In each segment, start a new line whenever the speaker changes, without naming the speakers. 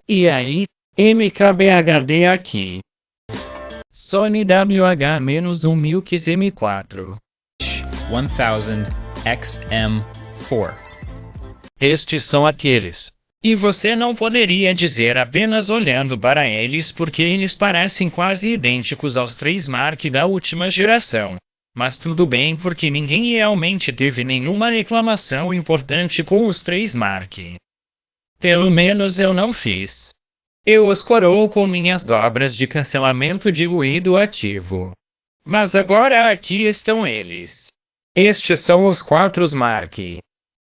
E aí, MKBHD aqui. Sony WH-1000XM4.
1000XM4.
Estes são aqueles.
E você não poderia dizer apenas olhando para eles porque eles parecem quase idênticos aos 3 Mark da última geração. Mas tudo bem porque ninguém realmente teve nenhuma reclamação importante com os 3 Mark. Pelo menos eu não fiz. Eu os coroo com minhas dobras de cancelamento de ruído ativo. Mas agora aqui estão eles. Estes são os 4 Mark.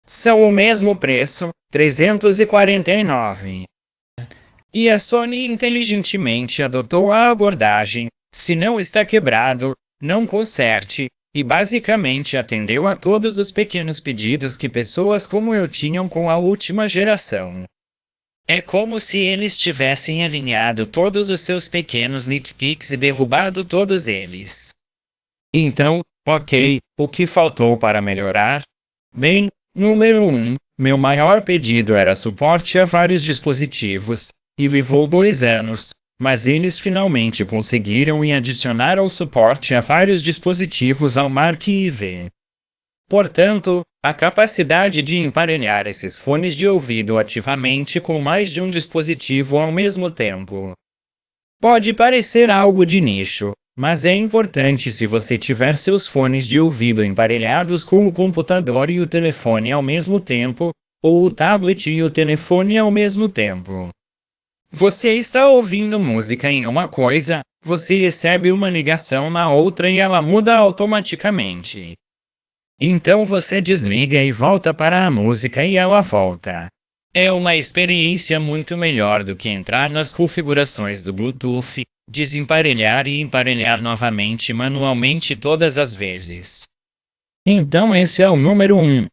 São o mesmo preço, $349. E a Sony inteligentemente adotou a abordagem, se não está quebrado, não conserte, e basicamente atendeu a todos os pequenos pedidos que pessoas como eu tinham com a última geração. É como se eles tivessem alinhado todos os seus pequenos nitpicks e derrubado todos eles. Então, ok, o que faltou para melhorar? Bem, número 1, meu maior pedido era suporte a vários dispositivos, e levou 2 anos, mas eles finalmente conseguiram e adicionaram suporte a vários dispositivos ao Mark IV. Portanto, a capacidade de emparelhar esses fones de ouvido ativamente com mais de um dispositivo ao mesmo tempo. Pode parecer algo de nicho, mas é importante se você tiver seus fones de ouvido emparelhados com o computador e o telefone ao mesmo tempo, ou o tablet e o telefone ao mesmo tempo. Você está ouvindo música em uma coisa, você recebe uma ligação na outra e ela muda automaticamente. Então você desliga e volta para a música e ela volta. É uma experiência muito melhor do que entrar nas configurações do Bluetooth, desemparelhar e emparelhar novamente manualmente todas as vezes. Então esse é o número 1.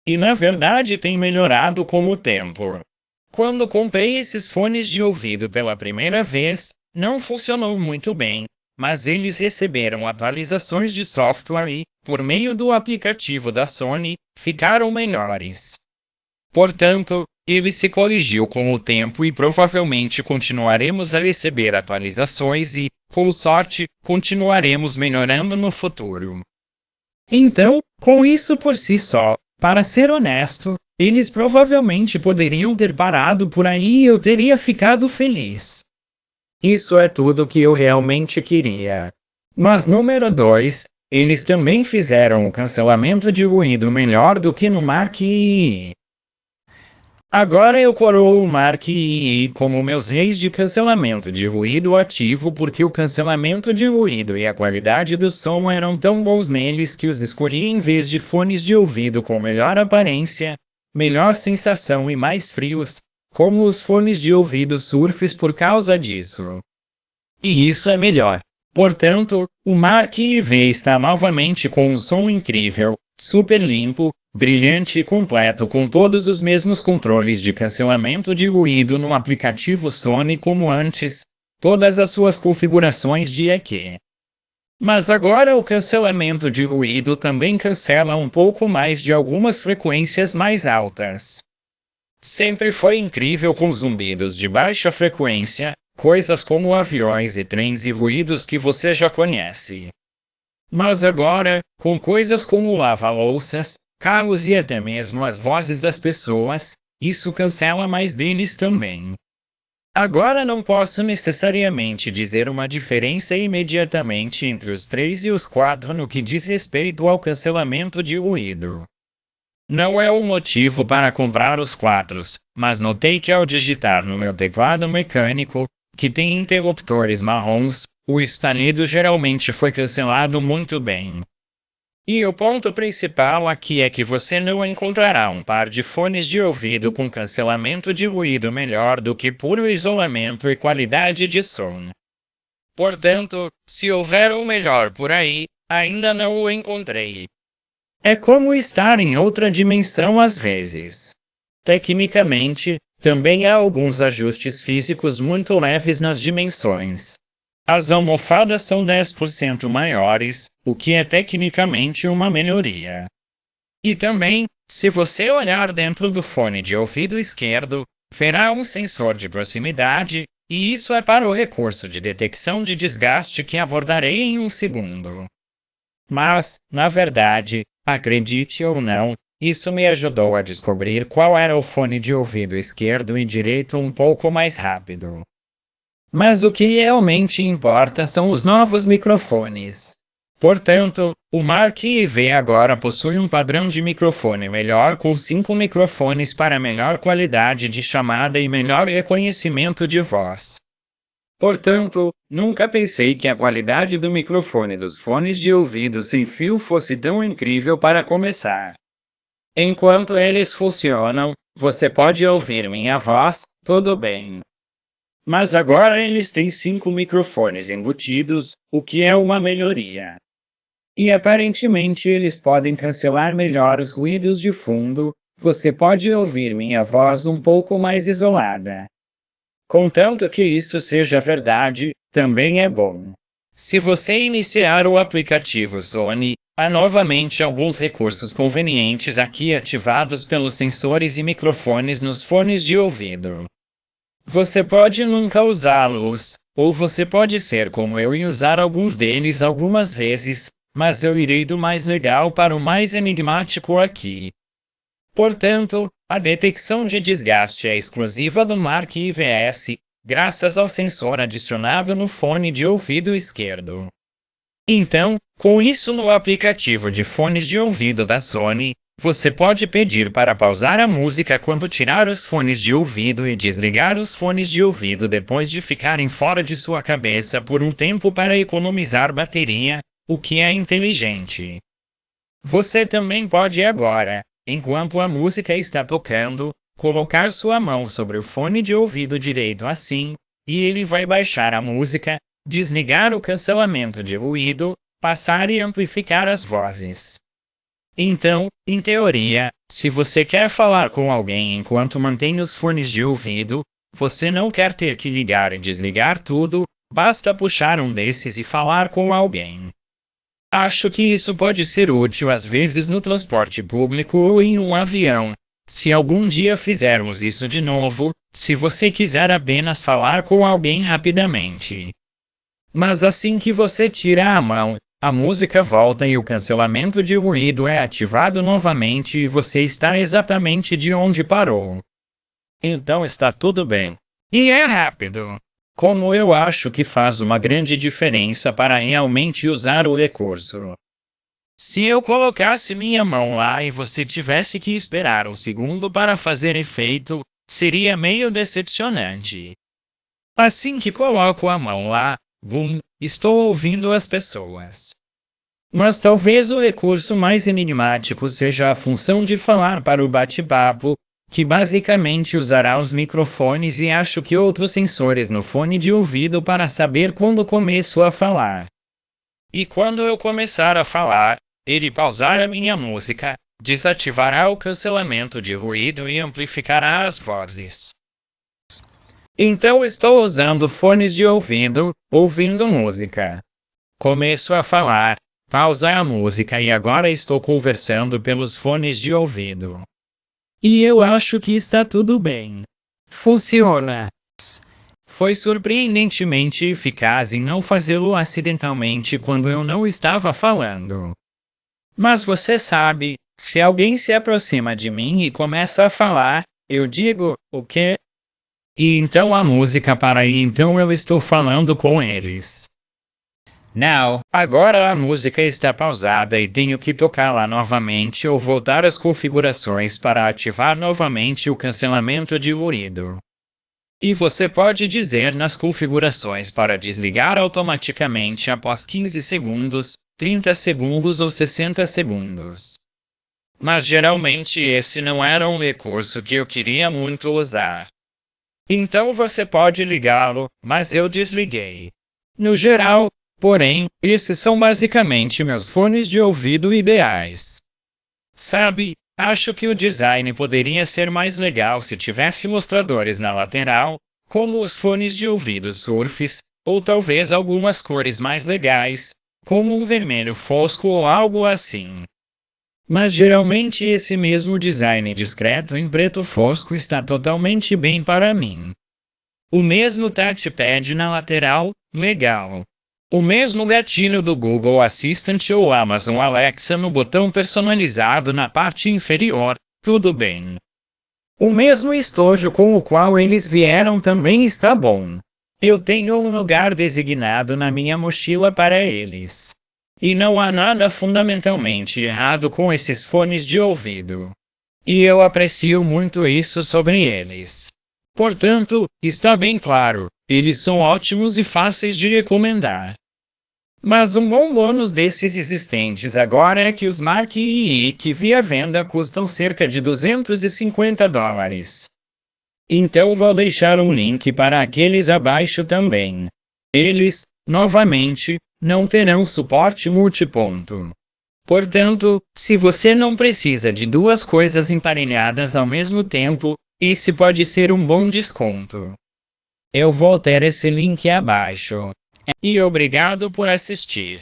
E na verdade tem melhorado com o tempo. Quando comprei esses fones de ouvido pela primeira vez, não funcionou muito bem, mas eles receberam atualizações de software e, por meio do aplicativo da Sony, ficaram melhores. Portanto, ele se corrigiu com o tempo e provavelmente continuaremos a receber atualizações e, com sorte, continuaremos melhorando no futuro. Então, com isso por si só, para ser honesto, eles provavelmente poderiam ter parado por aí e eu teria ficado feliz. Isso é tudo que eu realmente queria. Mas número 2, eles também fizeram o cancelamento de ruído melhor do que no Mark II. Agora eu coroo o Mark II como meus reis de cancelamento de ruído ativo porque o cancelamento de ruído e a qualidade do som eram tão bons neles que os escolhi em vez de fones de ouvido com melhor aparência, melhor sensação e mais frios, como os fones de ouvido Surface por causa disso. E isso é melhor. Portanto, o Mark IV está novamente com um som incrível, super limpo, brilhante e completo com todos os mesmos controles de cancelamento de ruído no aplicativo Sony como antes, todas as suas configurações de EQ. Mas agora o cancelamento de ruído também cancela um pouco mais de algumas frequências mais altas. Sempre foi incrível com zumbidos de baixa frequência, coisas como aviões e trens e ruídos que você já conhece. Mas agora, com coisas como lava-louças, carros e até mesmo as vozes das pessoas, isso cancela mais deles também. Agora não posso necessariamente dizer uma diferença imediatamente entre os 3 e os 4 no que diz respeito ao cancelamento de ruído. Não é um motivo para comprar os 4, mas notei que ao digitar no meu teclado mecânico, que tem interruptores marrons, o estalido geralmente foi cancelado muito bem. E o ponto principal aqui é que você não encontrará um par de fones de ouvido com cancelamento de ruído melhor do que puro isolamento e qualidade de som. Portanto, se houver um melhor por aí, ainda não o encontrei. É como estar em outra dimensão às vezes. Tecnicamente, também há alguns ajustes físicos muito leves nas dimensões. As almofadas são 10% maiores, o que é tecnicamente uma melhoria. E também, se você olhar dentro do fone de ouvido esquerdo, verá um sensor de proximidade, e isso é para o recurso de detecção de desgaste que abordarei em um segundo. Mas, na verdade, acredite ou não, isso me ajudou a descobrir qual era o fone de ouvido esquerdo e direito um pouco mais rápido. Mas o que realmente importa são os novos microfones. Portanto, o Mark IV agora possui um padrão de microfone melhor com 5 microfones para melhor qualidade de chamada e melhor reconhecimento de voz. Portanto, nunca pensei que a qualidade do microfone dos fones de ouvido sem fio fosse tão incrível para começar. Enquanto eles funcionam, você pode ouvir minha voz, tudo bem. Mas agora eles têm 5 microfones embutidos, o que é uma melhoria. E aparentemente eles podem cancelar melhor os ruídos de fundo, você pode ouvir minha voz um pouco mais isolada. Contanto que isso seja verdade, também é bom. Se você iniciar o aplicativo Sony, há novamente alguns recursos convenientes aqui ativados pelos sensores e microfones nos fones de ouvido. Você pode nunca usá-los, ou você pode ser como eu e usar alguns deles algumas vezes, mas eu irei do mais legal para o mais enigmático aqui. Portanto, a detecção de desgaste é exclusiva do Mark IVS, graças ao sensor adicionado no fone de ouvido esquerdo. Então, com isso no aplicativo de fones de ouvido da Sony, você pode pedir para pausar a música quando tirar os fones de ouvido e desligar os fones de ouvido depois de ficarem fora de sua cabeça por um tempo para economizar bateria, o que é inteligente. Você também pode agora, enquanto a música está tocando, colocar sua mão sobre o fone de ouvido direito assim, e ele vai baixar a música, desligar o cancelamento de ruído, passar e amplificar as vozes. Então, em teoria, se você quer falar com alguém enquanto mantém os fones de ouvido, você não quer ter que ligar e desligar tudo, basta puxar um desses e falar com alguém. Acho que isso pode ser útil às vezes no transporte público ou em um avião. Se algum dia fizermos isso de novo, se você quiser apenas falar com alguém rapidamente. Mas assim que você tira a mão, a música volta e o cancelamento de ruído é ativado novamente e você está exatamente de onde parou.
Então está tudo bem.
E é rápido. Como eu acho que faz uma grande diferença para realmente usar o recurso. Se eu colocasse minha mão lá e você tivesse que esperar um segundo para fazer efeito, seria meio decepcionante. Assim que coloco a mão lá, bum, estou ouvindo as pessoas. Mas talvez o recurso mais enigmático seja a função de falar para o bate-papo, que basicamente usará os microfones e acho que outros sensores no fone de ouvido para saber quando começo a falar. E quando eu começar a falar, ele pausar a minha música, desativará o cancelamento de ruído e amplificará as vozes. Então estou usando fones de ouvido, ouvindo música. Começo a falar, pausa a música e agora estou conversando pelos fones de ouvido. E eu acho que está tudo bem. Funciona. Foi surpreendentemente eficaz em não fazê-lo acidentalmente quando eu não estava falando. Mas você sabe, se alguém se aproxima de mim e começa a falar, eu digo, o quê? E então a música para e então eu estou falando com eles.
Now,
Agora a música está pausada e tenho que tocá-la novamente ou voltar às configurações para ativar novamente o cancelamento de ruído. E você pode dizer nas configurações para desligar automaticamente após 15 segundos, 30 segundos ou 60 segundos. Mas geralmente esse não era um recurso que eu queria muito usar. Então você pode ligá-lo, mas eu desliguei. No geral, porém, esses são basicamente meus fones de ouvido ideais. Sabe, acho que o design poderia ser mais legal se tivesse mostradores na lateral, como os fones de ouvido Surface, ou talvez algumas cores mais legais, como um vermelho fosco ou algo assim. Mas geralmente esse mesmo design discreto em preto fosco está totalmente bem para mim. O mesmo touchpad na lateral, legal. O mesmo gatilho do Google Assistant ou Amazon Alexa no botão personalizado na parte inferior, tudo bem. O mesmo estojo com o qual eles vieram também está bom. Eu tenho um lugar designado na minha mochila para eles. E não há nada fundamentalmente errado com esses fones de ouvido. E eu aprecio muito isso sobre eles. Portanto, está bem claro, eles são ótimos e fáceis de recomendar. Mas um bom bônus desses existentes agora é que os Mark II que vi à venda custam cerca de $250. Então vou deixar um link para aqueles abaixo também. Eles, novamente, não terão suporte multiponto. Portanto, se você não precisa de duas coisas emparelhadas ao mesmo tempo, esse pode ser um bom desconto. Eu vou ter esse link abaixo. E obrigado por assistir.